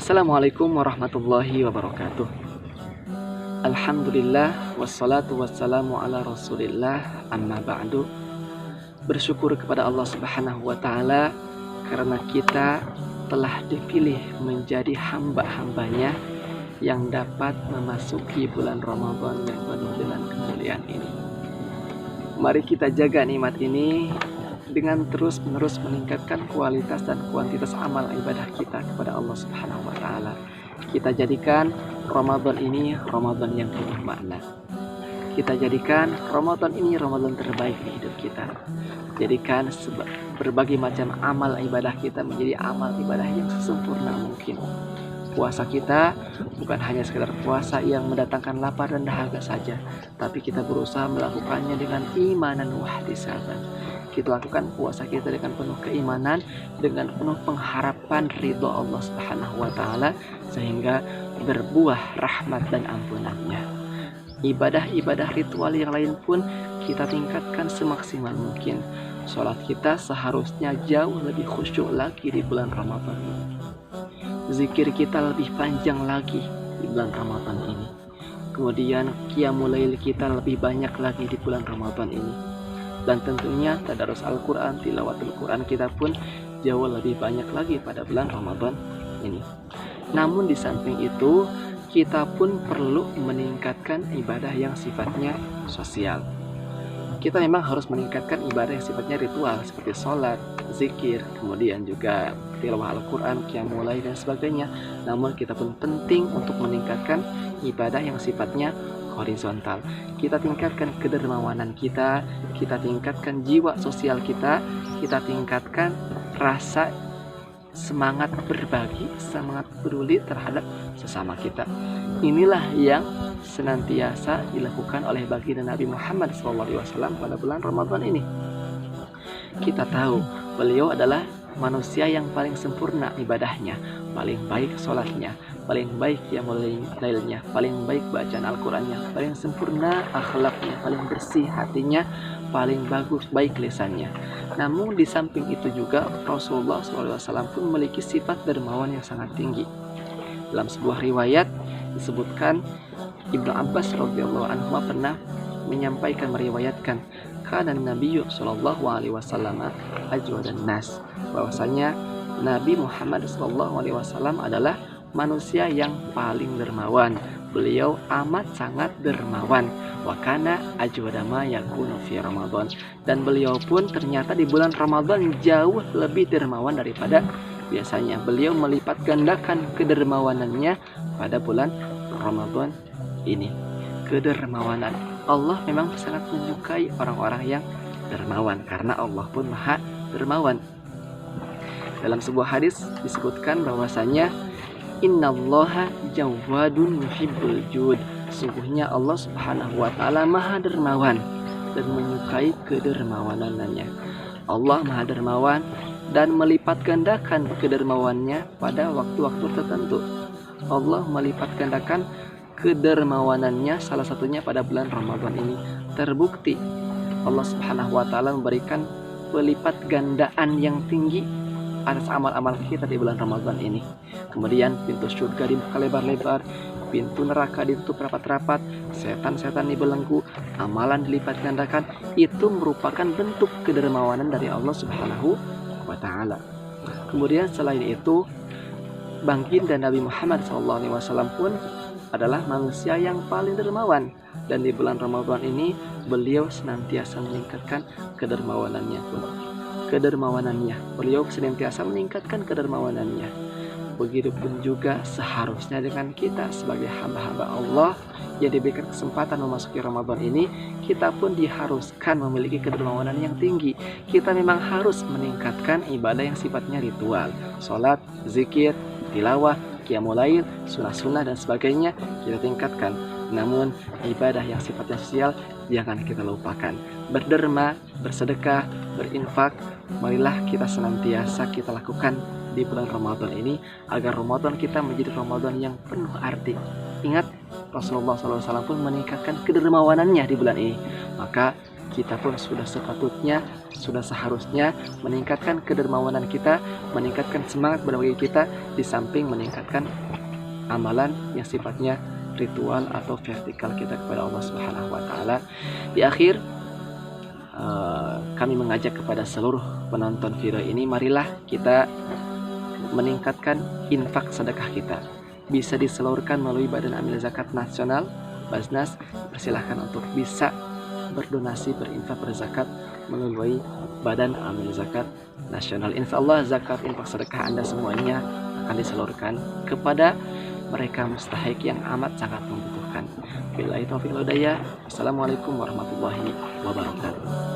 Assalamualaikum warahmatullahi wabarakatuh. Alhamdulillah wassalatu wassalamu ala Rasulillah, amma ba'du. Bersyukur kepada Allah Subhanahu wa taala karena kita telah dipilih menjadi hamba-hambanya yang dapat memasuki bulan Ramadan yang penuh dengan kemuliaan ini. Mari kita jaga nikmat ini dengan terus-menerus meningkatkan kualitas dan kuantitas amal ibadah kita kepada Allah Subhanahu wa taala. Kita jadikan Ramadan ini Ramadan yang penuh makna. Kita jadikan Ramadan ini Ramadan terbaik di hidup kita. Jadikan berbagai macam amal ibadah kita menjadi amal ibadah yang sesempurna mungkin. Puasa kita bukan hanya sekedar puasa yang mendatangkan lapar dan dahaga saja, tapi kita berusaha melakukannya dengan imanan wahtisaban. Kita lakukan puasa kita dengan penuh keimanan, dengan penuh pengharapan ridho Allah Subhanahu wa taala, sehingga berbuah rahmat dan ampunannya. Ibadah-ibadah ritual yang lain pun kita tingkatkan semaksimal mungkin. Sholat kita seharusnya jauh lebih khusyuk lagi di bulan Ramadan ini. Zikir kita lebih panjang lagi di bulan Ramadan ini. Kemudian qiyamul lail kita lebih banyak lagi di bulan Ramadan ini. Dan tentunya tadarus Al-Quran, tilawatul Quran kita pun jauh lebih banyak lagi pada bulan Ramadan ini. Namun di samping itu, kita pun perlu meningkatkan ibadah yang sifatnya sosial. Kita memang harus meningkatkan ibadah yang sifatnya ritual seperti sholat, zikir, kemudian juga tilawah Al-Quran, qiyamul lail dan sebagainya. Namun kita pun penting untuk meningkatkan ibadah yang sifatnya horizontal. Kita tingkatkan kedermawanan kita tingkatkan jiwa sosial kita tingkatkan rasa semangat berbagi, semangat peduli terhadap sesama kita. Inilah yang senantiasa dilakukan oleh baginda Nabi Muhammad SAW pada bulan Ramadan ini. Kita tahu beliau adalah manusia yang paling sempurna ibadahnya, paling baik sholatnya, paling baik qiyamul lailnya, paling baik bacaan Al-Qurannya, paling sempurna akhlaknya, paling bersih hatinya, paling bagus baik lisannya. Namun di samping itu juga Rasulullah SAW pun memiliki sifat dermawan yang sangat tinggi. Dalam sebuah riwayat disebutkan Ibnu Abbas radhiyallahu anhu pernah menyampaikan, meriwayatkan kana Nabi sallallahu alaihi wasallam ajwadan nas, bahwasanya Nabi Muhammad sallallahu alaihi wasallam adalah manusia yang paling dermawan. Beliau amat sangat dermawan. Wa kana ajwadama yakunu fi Ramadan, dan beliau pun ternyata di bulan Ramadan jauh lebih dermawan daripada biasanya. Beliau melipat gandakan kedermawanannya pada bulan Ramadan ini. Kedermawanan Allah memang sangat menyukai orang-orang yang dermawan, karena Allah pun maha dermawan. Dalam sebuah hadis disebutkan bahwasanya innallaha jawadun yuhibbul jud, sungguhnya Allah Subhanahu wa taala maha dermawan dan menyukai kedermawanannya. Allah maha dermawan dan melipat gandakan kedermawannya pada waktu-waktu tertentu. Allah melipat gandakan kedermawanannya salah satunya pada bulan Ramadan ini. Terbukti Allah Subhanahu wa taala memberikan pelipat gandaan yang tinggi atas amal-amal kita di bulan Ramadan ini. Kemudian pintu surga dibuka lebar-lebar, pintu neraka ditutup rapat-rapat, setan-setan dibelenggu, amalan dilipat gandakan. Itu merupakan bentuk kedermawanan dari Allah Subhanahu wa taala. Kemudian selain itu, baginda Nabi Muhammad SAW pun adalah manusia yang paling dermawan, dan di bulan Ramadan ini beliau senantiasa meningkatkan kedermawanannya. Beliau senantiasa meningkatkan kedermawanannya. Begitupun juga seharusnya dengan kita sebagai hamba-hamba Allah yang diberikan kesempatan memasuki Ramadan ini, kita pun diharuskan memiliki kedermawanan yang tinggi. Kita memang harus meningkatkan ibadah yang sifatnya ritual, sholat, zikir, tilawah, qiyamul lail, sunnah-sunnah dan sebagainya kita tingkatkan. Namun ibadah yang sifatnya sosial jangan kita lupakan. Berderma, bersedekah, berinfak, marilah kita senantiasa kita lakukan di bulan Ramadan ini, agar Ramadan kita menjadi Ramadan yang penuh arti. Ingat, Rasulullah SAW pun meningkatkan kedermawanannya di bulan ini. Maka kita pun sudah sepatutnya, sudah seharusnya meningkatkan kedermawanan kita, meningkatkan semangat berbagi kita, di samping meningkatkan amalan yang sifatnya ritual atau vertikal kita kepada Allah Subhanahu wa taala. Di akhir kami mengajak kepada seluruh penonton video ini, marilah kita meningkatkan infak sedekah kita. Bisa disalurkan melalui Badan Amil Zakat Nasional Basnas. Persilahkan untuk bisa berdonasi, berinfak, berzakat melalui Badan Amil Zakat Nasional. Insya Allah zakat, infak, sedekah Anda semuanya akan disalurkan kepada mereka mustahik yang amat sangat membutuhkan. Billahi taufiq wal hidayah. Assalamualaikum warahmatullahi wabarakatuh.